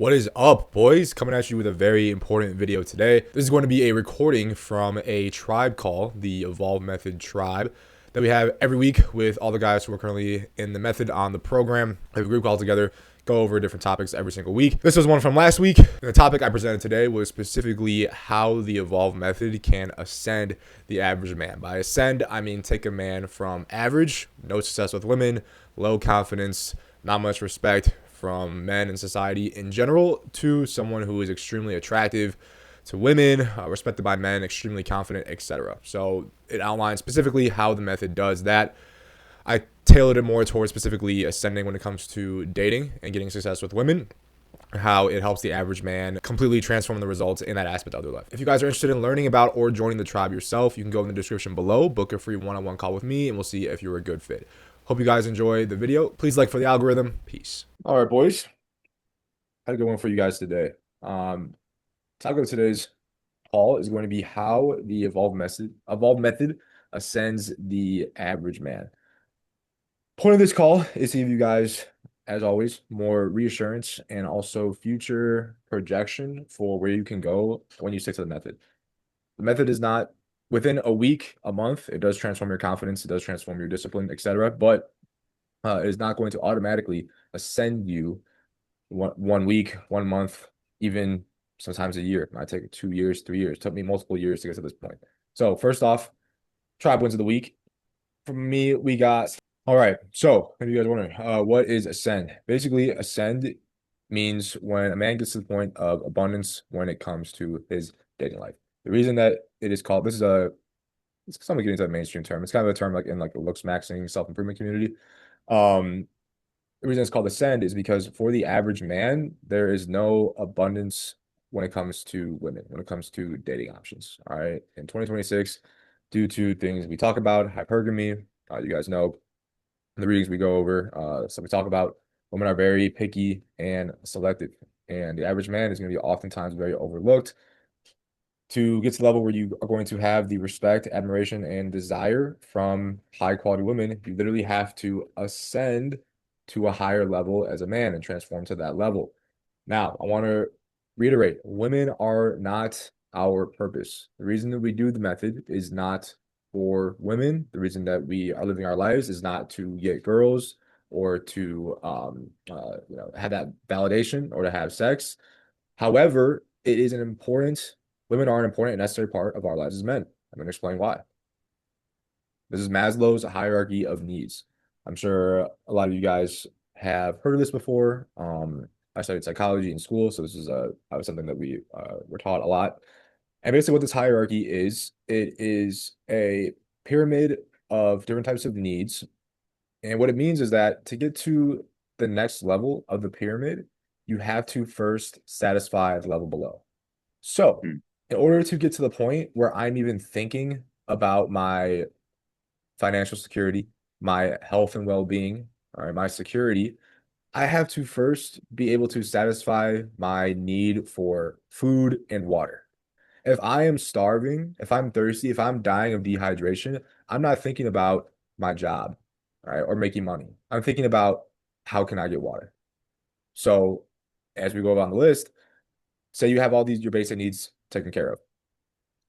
What is up, boys? Coming at you with a very important video today. This is going to be a recording from a tribe call, the Evolve Method tribe, that we have every week with all the guys who are currently in the method on the program. We have a group call together, go over different topics every single week. This was one from last week. And the topic I presented today was specifically how the Evolve Method can ascend the average man. By ascend, I mean take a man from average, no success with women, low confidence, not much respect from men in society in general, to someone who is extremely attractive to women, respected by men, extremely confident, etc. So it outlines specifically how the method does that. I tailored it more towards specifically ascending when it comes to dating and getting success with women, how it helps the average man completely transform the results in that aspect of their life. If you guys are interested in learning about or joining the tribe yourself, you can go in the description below, book a free one-on-one call with me, and we'll see if you're a good fit. Hope you guys enjoy the video. Please like for the algorithm. Peace. All right, boys. Had a good one for you guys today. Topic of today's call is going to be how the evolve method ascends the average man. Point of this call is to give you guys, as always, more reassurance and also future projection for where you can go when you stick to the method. The method is not within a week, a month. It does transform your confidence. It does transform your discipline, etc. But it is not going to automatically ascend you one week, 1 month, even sometimes a year. It might take 2 years, 3 years. It took me multiple years to get to this point. So first off, tribe wins of the week. For me, we got, all right. So if you guys are wondering, what is ascend? Basically, ascend means when a man gets to the point of abundance when it comes to his dating life. The reason that it is called, it's something getting into a mainstream term. It's kind of a term like in like the looks maxing self-improvement community. The reason it's called ascend is because for the average man, there is no abundance when it comes to women, when it comes to dating options. All right. In 2026, due to things we talk about, hypergamy, you guys know the readings we go over. So we talk about women are very picky and selective, and the average man is going to be oftentimes very overlooked. To get to the level where you are going to have the respect, admiration, and desire from high quality women, you literally have to ascend to a higher level as a man and transform to that level. Now, I want to reiterate, women are not our purpose. The reason that we do the method is not for women. The reason that we are living our lives is not to get girls or to have that validation or to have sex. However, it is an important women are an important and necessary part of our lives as men. I'm going to explain why. This is Maslow's hierarchy of needs. I'm sure a lot of you guys have heard of this before. I studied psychology in school, so this is something that we were taught a lot. And basically what this hierarchy is, it is a pyramid of different types of needs. And what it means is that to get to the next level of the pyramid, you have to first satisfy the level below. So, in order to get to the point where I'm even thinking about my financial security, my health and well-being, all right, my security, I have to first be able to satisfy my need for food and water. If I am starving, if I'm thirsty, if I'm dying of dehydration, I'm not thinking about my job, all right, or making money. I'm thinking about how can I get water? So, as we go down the list, say you have all these your basic needs taken care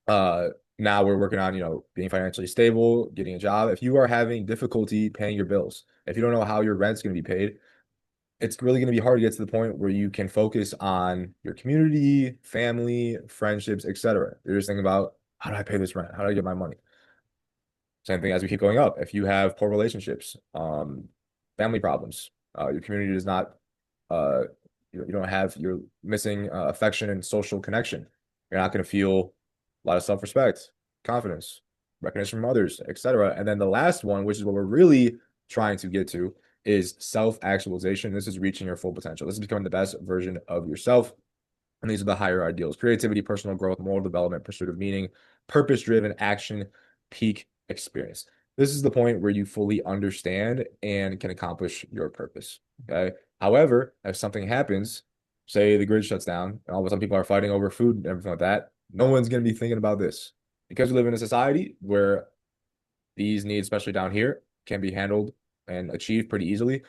of. Now we're working on, being financially stable, getting a job. If you are having difficulty paying your bills, if you don't know how your rent's going to be paid, it's really going to be hard to get to the point where you can focus on your community, family, friendships, etc. You're just thinking about how do I pay this rent? How do I get my money? Same thing as we keep going up. If you have poor relationships, family problems, your community does not, you don't have, you're missing affection and social connection. You're not going to feel a lot of self-respect, confidence, recognition from others, etc. And then the last one, which is what we're really trying to get to, is self-actualization. This is reaching your full potential. This is becoming the best version of yourself. And these are the higher ideals: creativity, personal growth, moral development, pursuit of meaning, purpose-driven action, peak experience. This is the point where you fully understand and can accomplish your purpose. Okay. However, if something happens, say the grid shuts down and all of a sudden people are fighting over food and everything like that, no one's going to be thinking about this, because we live in a society where these needs, especially down here, can be handled and achieved pretty easily.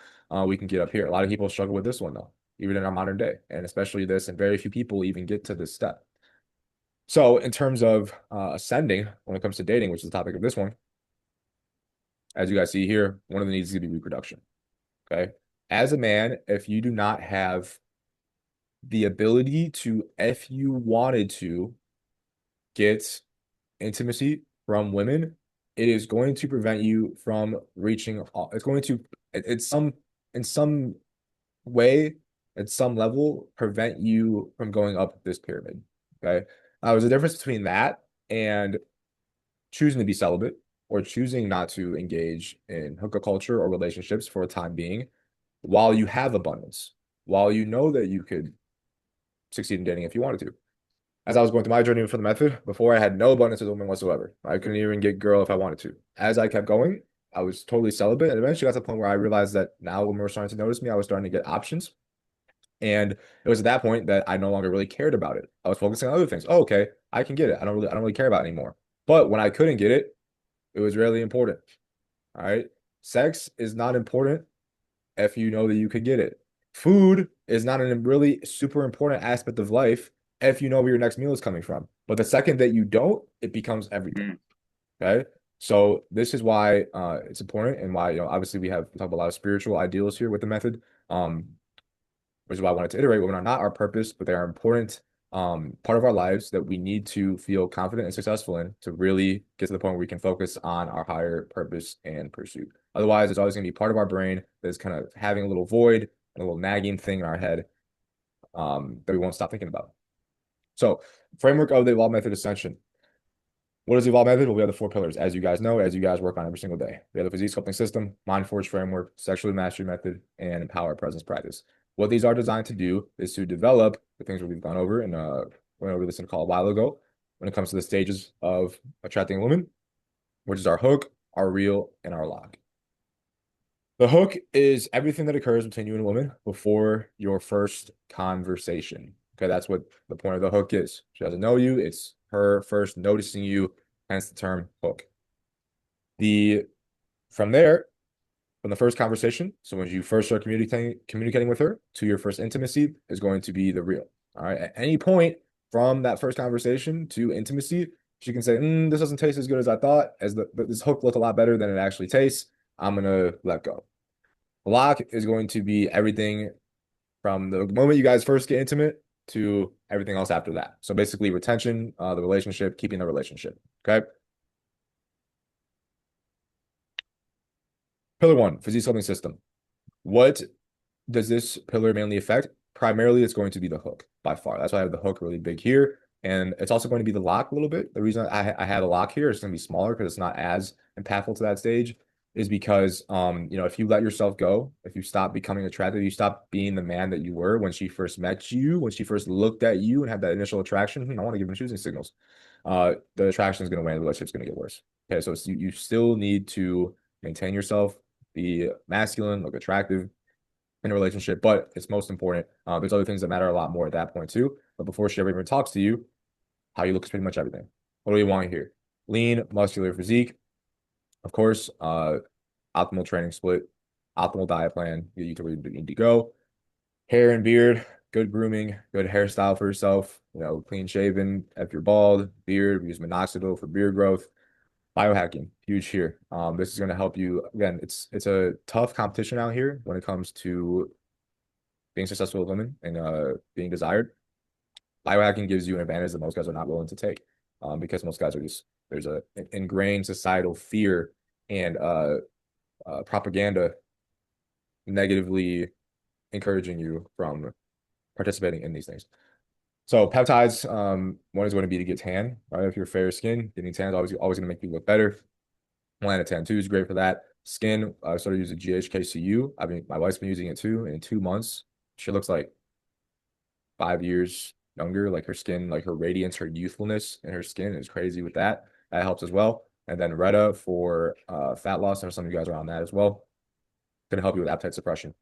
We can get up here. A lot of people struggle with this one though. even in our modern day, and especially this, and very few people even get to this step. So in terms of ascending, when it comes to dating, which is the topic of this one, as you guys see here, one of the needs is going to be reproduction. Okay. As a man, if you do not have the ability to, if you wanted to, get intimacy from women, it is going to prevent you from reaching. It's going to, it's some, in some way, at some level, prevent you from going up this pyramid. Okay. There's a difference between that and choosing to be celibate or choosing not to engage in hookup culture or relationships for a time being while you have abundance, while you know that you could succeed in dating if you wanted to. As I was going through my journey for the method, before I had no abundance of women whatsoever. I couldn't even get girl if I wanted to. As I kept going, I was totally celibate, and eventually got to the point where I realized that now women were starting to notice me, I was starting to get options. And it was at that point that I no longer really cared about it. I was focusing on other things. Oh, okay, I can get it. I don't really care about it anymore. But when I couldn't get it, it was really important. All right. Sex is not important if you know that you could get it. Food is not a really super important aspect of life if you know where your next meal is coming from. But the second that you don't, it becomes everything. Okay. So this is why it's important, and why, obviously we talk about a lot of spiritual ideals here with the method. Which is why I wanted to iterate. Women are not our purpose, but they are important part of our lives that we need to feel confident and successful in to really get to the point where we can focus on our higher purpose and pursuit. Otherwise, it's always going to be part of our brain that's kind of having a little void and a little nagging thing in our head that we won't stop thinking about. So, framework of the Evolve Method Ascension. What is the Evolve Method? Well, we have the 4 pillars, as you guys know, as you guys work on every single day. We have the Physique Sculpting System, Mind Forge Framework, Sexually Mastery Method, and Empower Presence Practice. What these are designed to do is to develop the things that we've gone over and went over this in a call a while ago when it comes to the stages of attracting a woman, which is our hook, our reel, and our lock. The hook is everything that occurs between you and a woman before your first conversation. Okay, that's what the point of the hook is. She doesn't know you. It's her first noticing you, hence the term hook. From there, from the first conversation, so when you first start communicating with her to your first intimacy is going to be the reel. All right. At any point from that first conversation to intimacy, she can say, this doesn't taste as good as I thought, this hook looked a lot better than it actually tastes. I'm gonna let go. Lock is going to be everything from the moment you guys first get intimate to everything else after that. So basically retention, the relationship, keeping the relationship. Okay. Pillar 1, Physique Sculpting System. What does this pillar mainly affect? Primarily, it's going to be the hook by far. That's why I have the hook really big here. And it's also going to be the lock a little bit. The reason I have a lock here is going to be smaller because it's not as impactful to that stage is because, if you let yourself go, if you stop becoming attracted, you stop being the man that you were when she first met you, when she first looked at you and had that initial attraction. I want to give them choosing signals. The attraction is going to wane, the relationship's going to get worse. Okay, so you still need to maintain yourself, be masculine, look attractive in a relationship, but it's most important. There's other things that matter a lot more at that point too. But before she ever even talks to you, how you look is pretty much everything. What do we want here? Lean, muscular physique. Of course, optimal training split, optimal diet plan, get you to where you need to go. Hair and beard, good grooming, good hairstyle for yourself, clean shaven if you're bald, beard, we use minoxidil for beard growth. Biohacking, huge here. This is going to help you. Again, it's a tough competition out here when it comes to being successful with women and being desired. Biohacking gives you an advantage that most guys are not willing to take, because most guys are there's an ingrained societal fear and propaganda negatively encouraging you from participating in these things. So peptides, one is going to be to get tan, right? If you're fair skin, getting tan is always going to make you look better. Melanotan 2 is great for that. Skin, I started using GHKCU. I mean, my wife's been using it too. In 2 months, she looks like 5 years younger. Like her skin, like her radiance, her youthfulness in her skin is crazy with that. That helps as well. And then Retta for fat loss. I know some of you guys are on that as well. Going to help you with appetite suppression.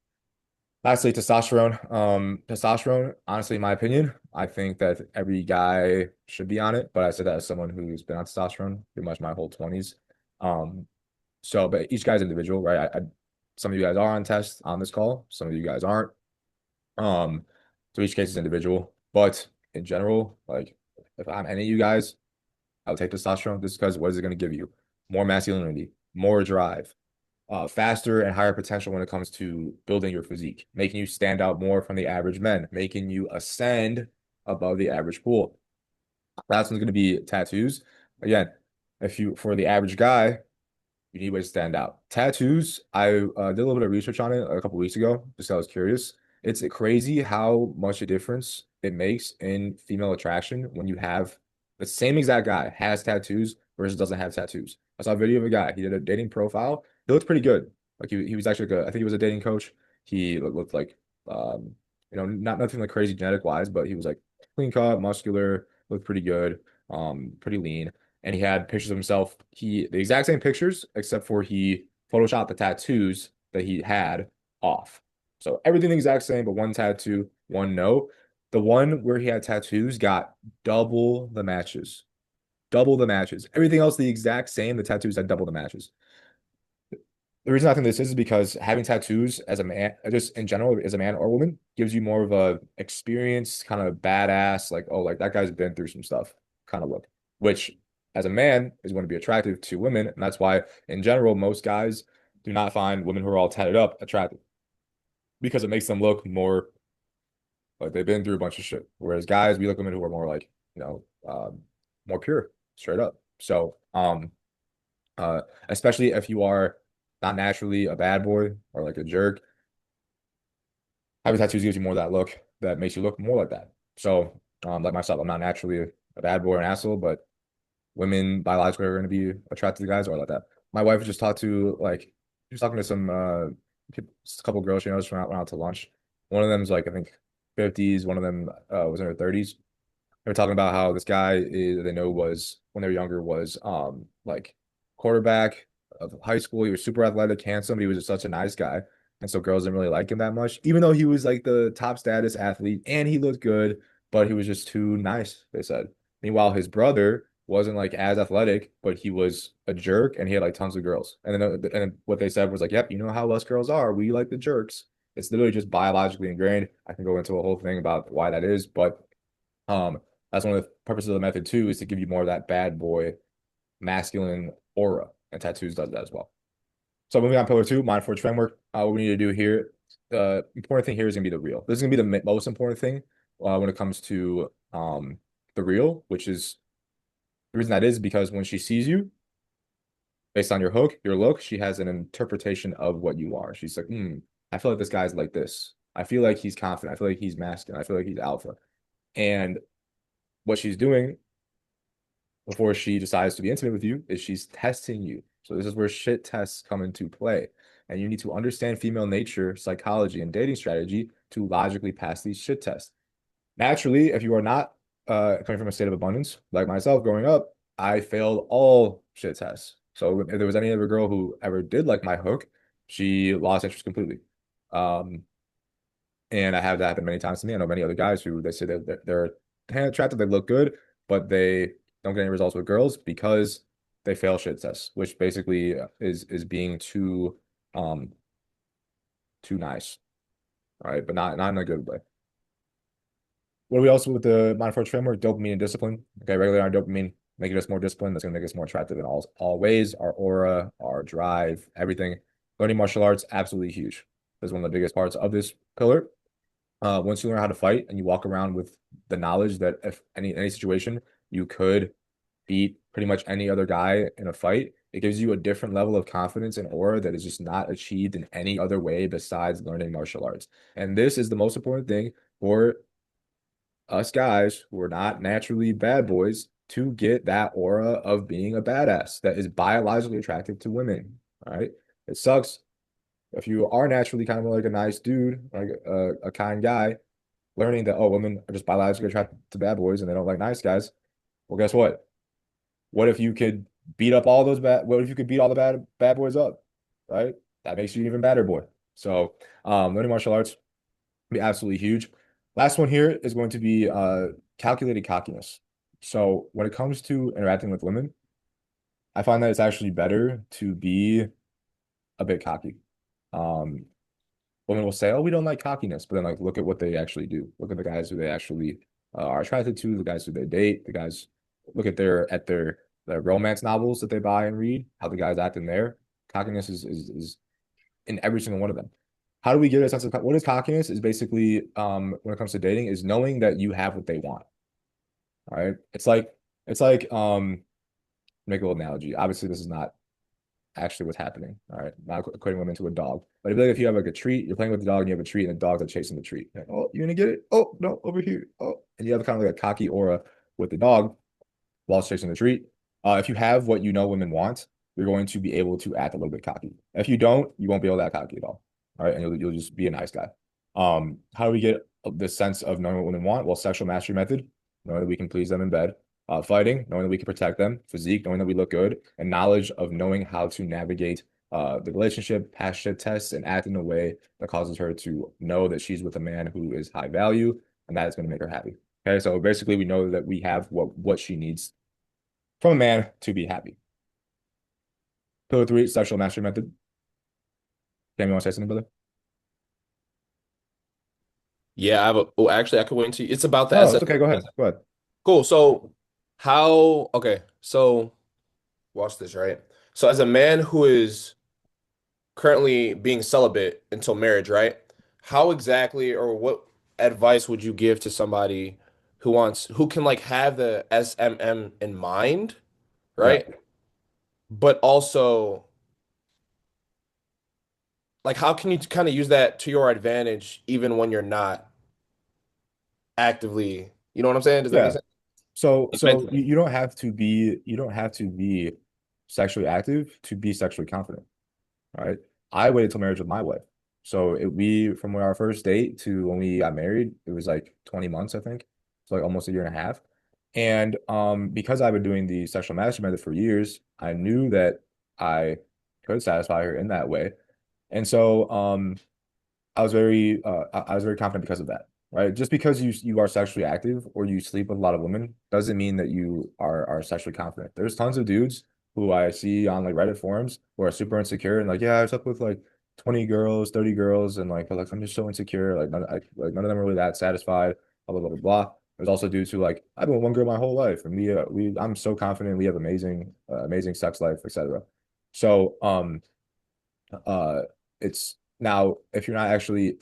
Lastly, testosterone. Testosterone, honestly, in my opinion, I think that every guy should be on it. But I said that as someone who's been on testosterone pretty much my whole 20s. But each guy's individual, right? Some of you guys are on tests on this call. Some of you guys aren't. Um, so each case is individual, but in general, like if I'm any of you guys, I would take testosterone just because what is it going to give you? More masculinity, more drive, faster and higher potential when it comes to building your physique, making you stand out more from the average men, making you ascend above the average pool. Last one's going to be tattoos. Again, if you for the average guy, you need ways to stand out. Tattoos, I did a little bit of research on it a couple weeks ago, just 'cause I was curious. It's crazy how much a difference it makes in female attraction when you have the same exact guy has tattoos versus doesn't have tattoos. I saw a video of a guy. He did a dating profile. He looked pretty good. Like he was actually good. I think he was a dating coach. He looked like not nothing like crazy genetic wise, but he was like clean cut, muscular, looked pretty good, pretty lean, and he had pictures of himself. The exact same pictures, except for he photoshopped the tattoos that he had off. So everything the exact same, but one tattoo, one no. The one where he had tattoos got double the matches. Double the matches. Everything else the exact same. The tattoos had double the matches. The reason I think this is because having tattoos as a man, just in general, as a man or woman, gives you more of a experienced, kind of badass, like, oh, like that guy's been through some stuff kind of look, which as a man is going to be attractive to women. And that's why, in general, most guys do not find women who are all tatted up attractive because it makes them look more like they've been through a bunch of shit. Whereas guys, we look at women who are more like, more pure, straight up. So, especially if you are not naturally a bad boy or like a jerk, having tattoos gives you more of that look that makes you look more like that. So, like myself, I'm not naturally a bad boy or an asshole, but women biologically are going to be attracted to guys who are like that. My wife just talked to like she was talking to some a couple girls she knows from went out to lunch. One of them's like I think 50s, one of them was in her 30s. They were talking about how this guy they know was when they were younger was like quarterback of high school. He was super athletic, handsome, but he was just such a nice guy. And so girls didn't really like him that much, even though he was like the top status athlete and he looked good, but he was just too nice, they said. Meanwhile, his brother wasn't like as athletic, but he was a jerk and he had like tons of girls. And then what they said was like, yep, you know how us girls are. We like the jerks. It's literally just biologically ingrained. I can go into a whole thing about why that is, but um, that's one of the purposes of the method too, is to give you more of that bad boy masculine aura, and tattoos does that as well. So moving on, pillar two, mind forge framework. What we need to do here, the important thing here is gonna be the real. This is gonna be the most important thing when it comes to the real, which is the reason that is because when she sees you, based on your look, she has an interpretation of what you are. She's like, I feel like this guy's like this. I feel like he's confident. I feel like he's masculine. I feel like he's alpha. And what she's doing before she decides to be intimate with you is she's testing you. So this is where shit tests come into play. And you need to understand female nature, psychology, and dating strategy to logically pass these shit tests. Naturally, if you are not coming from a state of abundance, like myself growing up, I failed all shit tests. So if there was any other girl who ever did like my hook, she lost interest completely. Um, and I have that happen many times to me. I know many other guys who they say that they're attractive, they look good, but they don't get any results with girls because they fail shit tests, which basically is being um too nice. All right, but not in a good way. What do we also with the mind force framework? Dopamine and discipline. Okay, regular our dopamine, making us more disciplined. That's gonna make us more attractive in all ways. Our aura, our drive, everything. Learning martial arts, absolutely huge. That's one of the biggest parts of this pillar. Once you learn how to fight and you walk around with the knowledge that if any situation you could beat pretty much any other guy in a fight, it gives you a different level of confidence and aura that is just not achieved in any other way besides learning martial arts. And this is the most important thing for us guys who are not naturally bad boys to get that aura of being a badass that is biologically attractive to women. All right. It sucks if you are naturally kind of like a nice dude, like a kind guy, learning that, oh, women are just biologically attracted to bad boys and they don't like nice guys. Well, guess what? What if you could beat up all those bad, what if you could beat all the bad boys up? Right? That makes you an even badder boy. So learning martial arts be absolutely huge. Last one here is going to be calculated cockiness. So when it comes to interacting with women, I find that it's actually better to be a bit cocky. Um, women will say, "Oh, we don't like cockiness," but then like look at what they actually do. Look at the guys who they actually are attracted to, the guys who they date, the guys. Look at their romance novels that they buy and read. How the guys act in there. Cockiness is in every single one of them. How do we get a sense of what is cockiness? Is basically when it comes to dating, is knowing that you have what they want. All right. It's like make a little analogy. Obviously, this is not actually what's happening. All right. Not equating women to a dog. But if you have like a treat, you're playing with the dog and you have a treat and the dogs are chasing the treat. Like, oh, you're gonna get it? Oh, no, over here. Oh, and you have kind of like a cocky aura with the dog while it's chasing the treat. If you have what you know women want, you're going to be able to act a little bit cocky. If you don't, you won't be able to act cocky at all. All right. And you'll just be a nice guy. How do we get this sense of knowing what women want? Well, sexual mastery method, knowing that we can please them in bed. Fighting, knowing that we can protect them. Physique, knowing that we look good. And knowledge of knowing how to navigate the relationship, pass shit tests, and act in a way that causes her to know that she's with a man who is high value and that is going to make her happy. Okay, so basically we know that we have what she needs from a man to be happy. Pillar three, sexual mastery method. Cam, you want to say something, brother? Yeah, I have a, oh, actually, I could wait until it's about the No, it's ascension. okay. Go ahead. Go ahead. Cool. So, okay. So, watch this, right? So, as a man who is currently being celibate until marriage, right? How exactly or what advice would you give to somebody who can like have the SMM in mind, Yeah. right? But also, like, how can you kind of use that to your advantage even when you're not actively, you know what I'm saying? Does that make Yeah. sense? Like So mentally. you don't have to be sexually active to be sexually confident. All right. I waited till marriage with my wife. So we from our first date to when we got married, it was like 20 months, I think. So like almost a year and a half. And because I've been doing the sexual mastery method for years, I knew that I could satisfy her in that way. And so I was very confident because of that, right? Just because you are sexually active or you sleep with a lot of women doesn't mean that you are sexually confident. There's tons of dudes who I see on like Reddit forums who are super insecure and like, yeah, I slept with like 20 girls, 30 girls, and like I'm just so insecure. Like none of them are really that satisfied, blah blah blah blah blah. There's also dudes who like, I've been with one girl my whole life, and I'm so confident we have amazing sex life, etc. So uh it's now if you're not actually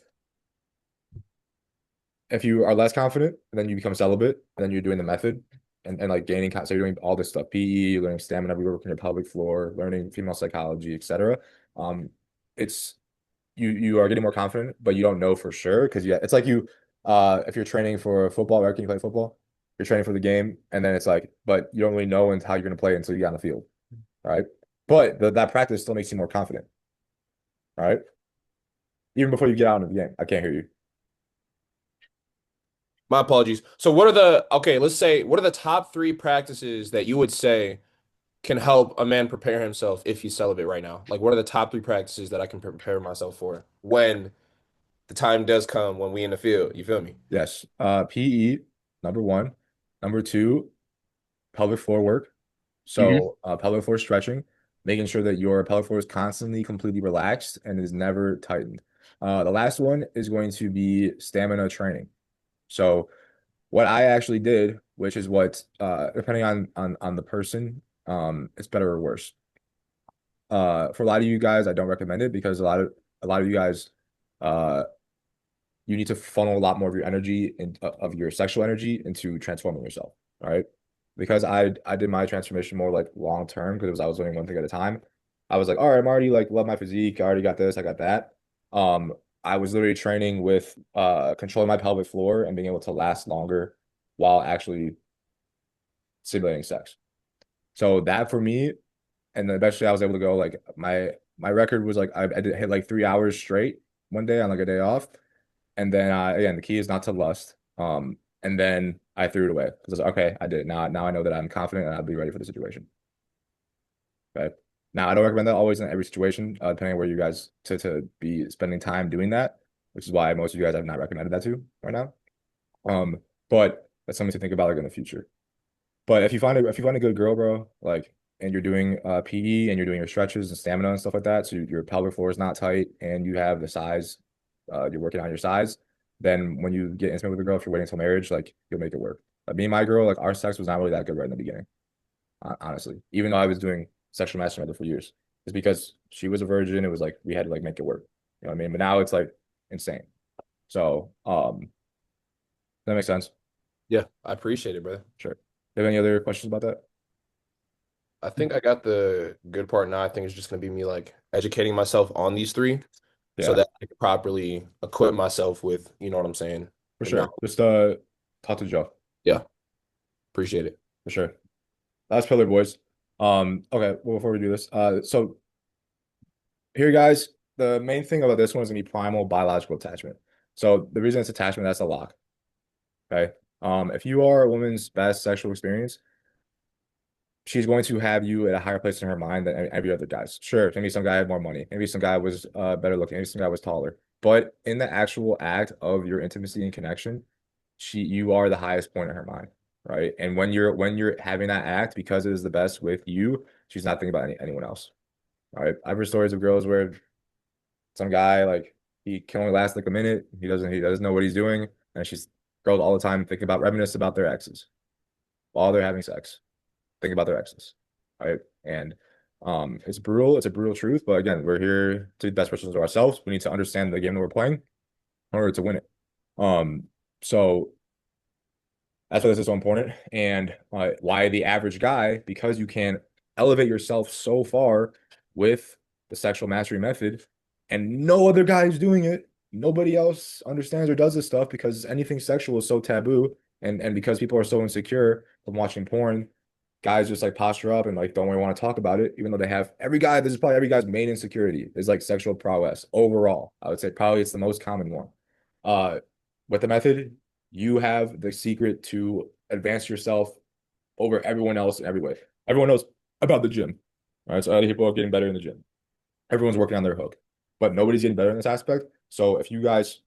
if you are less confident, then you become celibate, and then you're doing the method and like gaining, so you're doing all this stuff, PE, you're learning stamina, you're working your pelvic floor, learning female psychology, etc. It's you are getting more confident, but you don't know for sure because yeah, it's like you if you're training for football, right? Can you play football? You're training for the game, and then it's like, but you don't really know how you're gonna play until you get on the field, right? But that practice still makes you more confident, right? Even before you get out of the game. I can't hear you. My apologies. So what are the, okay, let's say, what are the top three practices that you would say can help a man prepare himself if he's celibate right now? Like, what are the top three practices that I can prepare myself for when the time does come when we in the field? You feel me? Yes. PE, number one. Number two, pelvic floor work. Hmm. So pelvic floor stretching, making sure that your pelvic floor is constantly completely relaxed and is never tightened. The last one is going to be stamina training. So what I actually did, which is what depending on the person, it's better or worse. For a lot of you guys, I don't recommend it because a lot of you guys uh you need to funnel a lot more of your energy and of your sexual energy into transforming yourself. All right. Because I did my transformation more like long term because I was doing one thing at a time. I was like, all right, I'm already like love my physique. I already got this, I got that. Um, I was literally training with controlling my pelvic floor and being able to last longer while actually simulating sex. So that for me, and then eventually I was able to go like my record was like I did hit like 3 hours straight one day on like a day off. And then again, the key is not to lust. And then I threw it away because I was like, okay, I did it. Now I know that I'm confident and I'll be ready for the situation. Okay. Now I don't recommend that always in every situation, depending on where you guys to be spending time doing that, which is why most of you guys have not recommended that to right now. But that's something to think about like in the future. But if you find a good girl, bro, like and you're doing PE and you're doing your stretches and stamina and stuff like that, so your pelvic floor is not tight and you have the size you're working on your size, then when you get intimate with a girl, if you're waiting until marriage, like you'll make it work. Like me and my girl, like our sex was not really that good right in the beginning, honestly. Even though I was doing sexual masturbation for years, it's because she was a virgin. It was like we had to like make it work. You know what I mean? But now it's like insane. So, that makes sense. Yeah, I appreciate it, brother. Sure. Do you have any other questions about that? I think I got the good part now. I think it's just gonna be me like educating myself on these three so Yeah, that I can properly equip myself with, you know what I'm saying? for The sure. knowledge. Just talk to Joe. Yeah, appreciate it. For sure. That's Pillar Boys. Okay, well, before we do this, so here, guys, the main thing about this one is gonna be primal biological attachment. So the reason it's attachment, that's a lock. Okay. If you are a woman's best sexual experience, she's going to have you at a higher place in her mind than every other guy's. Sure, maybe some guy had more money, maybe some guy was better looking, maybe some guy was taller. But in the actual act of your intimacy and connection, you are the highest point in her mind, right? And when you're having that act because it is the best with you, she's not thinking about anyone else. Right. I've heard stories of girls where some guy like he can only last like a minute. He doesn't know what he's doing, and she's girls all the time thinking about reminisce about their exes while they're having sex. Think about their exes, right? And it's brutal. It's a brutal truth, but again, we're here to be the best versions of ourselves. We need to understand the game that we're playing in order to win it. Um, so that's why this is so important, and why the average guy, because you can elevate yourself so far with the sexual mastery method, and no other guy is doing it. Nobody else understands or does this stuff because anything sexual is so taboo, and because people are so insecure from watching porn, guys just like posture up and like don't really want to talk about it, even though they have every guy. This is probably every guy's main insecurity is like sexual prowess overall. I would say probably it's the most common one. Uh, with the method, you have the secret to advance yourself over everyone else in every way. Everyone knows about the gym, right? So other people are getting better in the gym. Everyone's working on their hook, but nobody's getting better in this aspect. So if you guys,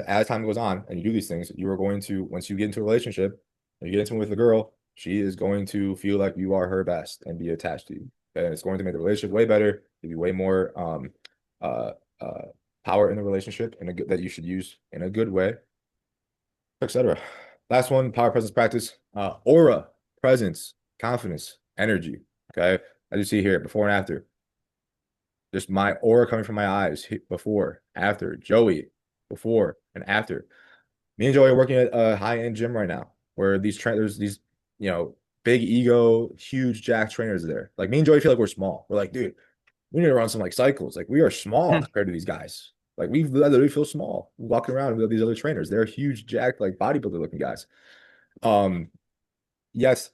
as time goes on and you do these things, you are going to, once you get into a relationship and you get into it with a girl, she is going to feel like you are her best and be attached to you. And it's going to make the relationship way better, give you way more uh uh power in the relationship in a good that you should use in a good way, etc. Last one, power presence practice. Aura, presence, confidence, energy. Okay. As you see here, before and after. Just my aura coming from my eyes before, after. Joey, before and after. Me and Joey are working at a high-end gym right now where these trainers, these, big ego, huge jack trainers there. Like me and Joey feel like we're small. We're like, dude, we need to run some like cycles. Like we are small compared to these guys. Like we literally feel small walking around with these other trainers. They're huge, jacked, like bodybuilder looking guys. Um, yes,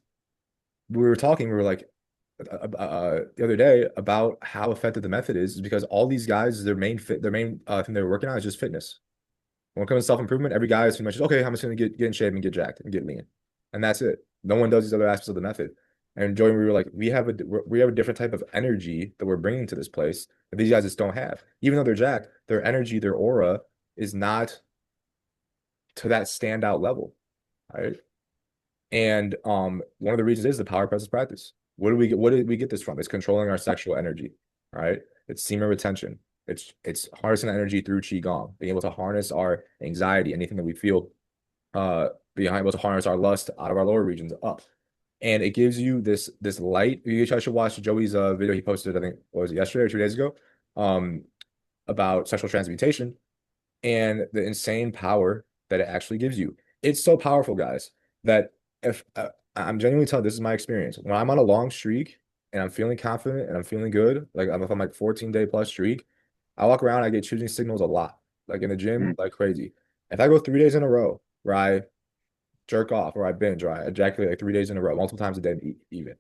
we were talking. We were like the other day about how effective the method is because all these guys, their main thing they're working on is just fitness. When it comes to self-improvement, every guy is pretty much, okay, I'm just gonna get in shape and get jacked and get lean. And that's it. No one does these other aspects of the method. And Joey, we were like, we have a different type of energy that we're bringing to this place that these guys just don't have. Even though they're jacked, their energy, their aura is not to that standout level. Right. And one of the reasons is the power presence practice. What did we get this from? It's controlling our sexual energy, right? It's semen retention. It's harnessing energy through qigong, being able to harness our anxiety, anything that we feel, being able to harness our lust out of our lower regions up. And it gives you this light. You guys should watch Joey's video he posted, I think, what was it, yesterday or 2 days ago, um, about sexual transmutation and the insane power that it actually gives you. It's so powerful, guys, that if I'm genuinely telling this is my experience. When I'm on a long streak and I'm feeling confident and I'm feeling good, like if I'm like 14-day plus streak, I walk around, I get choosing signals a lot, like in the gym, like crazy. If I go 3 days in a row where I jerk off or I binge or I ejaculate like 3 days in a row, multiple times a day, even,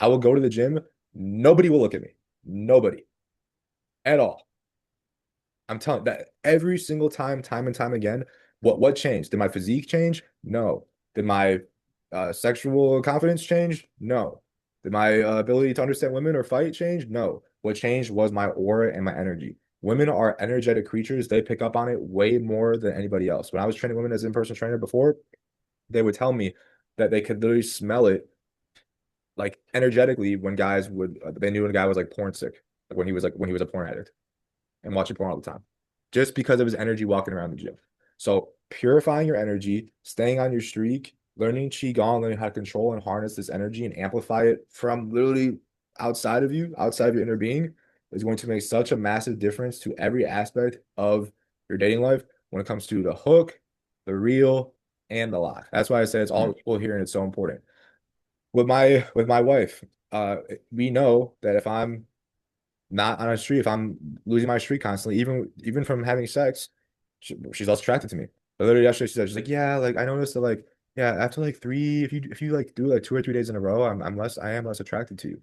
I will go to the gym. Nobody will look at me. Nobody at all. I'm telling that every single time, time and time again. What changed? Did my physique change? No. Did my sexual confidence change? No. Did my ability to understand women or fight change? No. What changed was my aura and my energy. Women are energetic creatures. They pick up on it way more than anybody else. When I was training women as an in-person trainer before, they would tell me that they could literally smell it like energetically when guys would they knew when a guy was like porn sick, like when he was a porn addict and watching porn all the time. just because of his energy walking around the gym. So purifying your energy, staying on your streak, learning qigong, learning how to control and harness this energy and amplify it from literally outside of you, outside of your inner being, is going to make such a massive difference to every aspect of your dating life when it comes to the hook, the reel, and the lock. That's why I say it's all equal here and it's so important. With my wife, we know that if I'm not on a streak, if I'm losing my streak constantly, even from having sex, she's less attracted to me. But literally yesterday she said, she's like, yeah, like I noticed that like, yeah, after like three, if you like do like 2 or 3 days in a row, I am less attracted to you.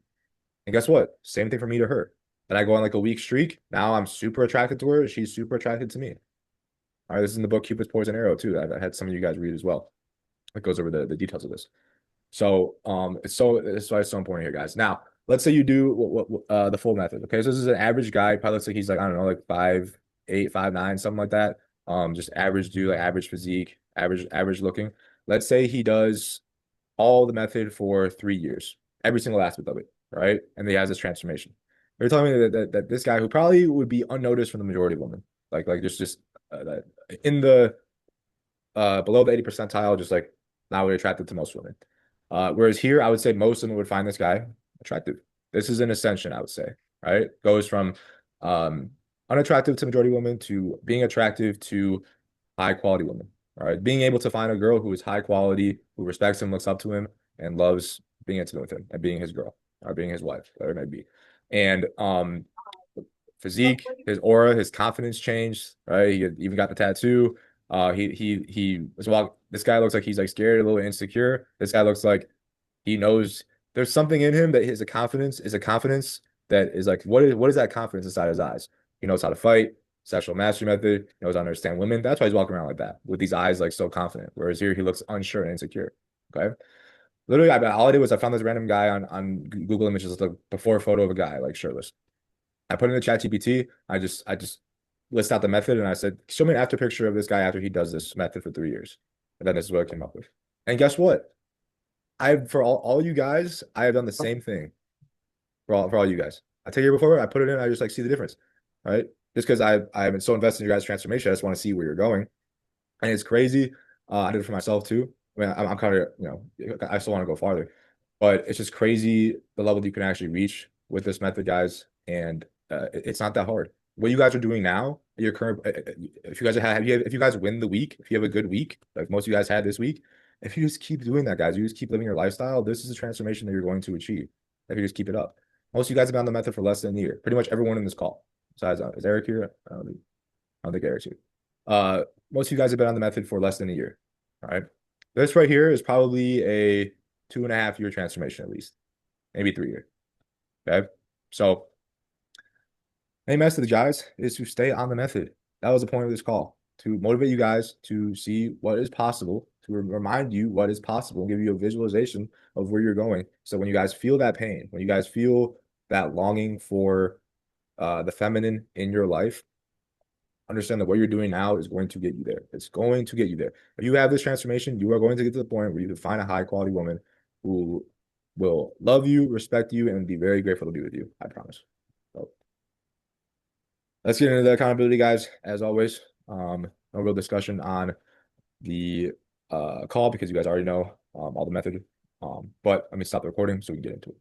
And guess what? Same thing for me to her. Then I go on like a week streak. Now I'm super attracted to her. She's super attracted to me. All right, this is in the book Cupid's Poison Arrow too. I had some of you guys read as well. It goes over the details of this. So it's why it's so important here, guys. Now, let's say you do the full method. Okay, so this is an average guy. Probably looks like he's like, I don't know, like 5'8", 5'9", something like that. Just average dude, like average physique, average looking. Let's say he does all the method for 3 years, every single aspect of it, right? And he has this transformation. They're telling me that this guy who probably would be unnoticed from the majority of women, like just that in the below the 80 percentile, just like not really attracted to most women. Whereas here, I would say most women would find this guy attractive. This is an ascension, I would say, right? Goes from um, unattractive to majority women to being attractive to high quality women. All right. Being able to find a girl who is high quality, who respects him, looks up to him, and loves being intimate with him and being his girl or being his wife, whatever it may be. And physique, his aura, his confidence changed, right? He even got the tattoo. He was walk. This guy looks like he's like scared, a little insecure. This guy looks like he knows there's something in him that is a confidence that is like what is that confidence inside his eyes? He knows how to fight, sexual mastery method, he knows how to understand women. That's why he's walking around like that with these eyes like so confident. Whereas here he looks unsure and insecure. Okay. Literally, all I did was I found this random guy on Google Images, like before photo of a guy like shirtless. I put in the chat GPT. I just list out the method and I said, show me an after picture of this guy after he does this method for 3 years. And then this is what I came up with. And guess what? For all you guys, I have done the same thing for all you guys. I take it before, I put it in, I just like see the difference. Right? Just because I've been so invested in your guys' transformation, I just want to see where you're going. And it's crazy. I did it for myself too. I mean, I'm kind of, I still want to go farther, but it's just crazy the level that you can actually reach with this method, guys. And it's not that hard. What you guys are doing now, your current, if you guys if you guys win the week, if you have a good week, like most of you guys had this week, if you just keep doing that, guys, you just keep living your lifestyle, this is a transformation that you're going to achieve. If you just keep it up. Most of you guys have been on the method for less than a year. Pretty much everyone in this call. Besides, is Eric here? I don't think Eric's here. Most of you guys have been on the method for less than a year. All right. This right here is probably a 2.5 year transformation, at least, maybe 3 year. Okay. So, main message, guys, is to stay on the method. That was the point of this call, to motivate you guys to see what is possible, to remind you what is possible, and give you a visualization of where you're going. So when you guys feel that pain, when you guys feel that longing for the feminine in your life, understand that what you're doing now is going to get you there. It's going to get you there. If you have this transformation, you are going to get to the point where you can find a high quality woman who will love you, respect you, and be very grateful to be with you. I promise. So let's get into the accountability, guys. As always, no real discussion on the call because you guys already know all the method. But let me stop the recording so we can get into it.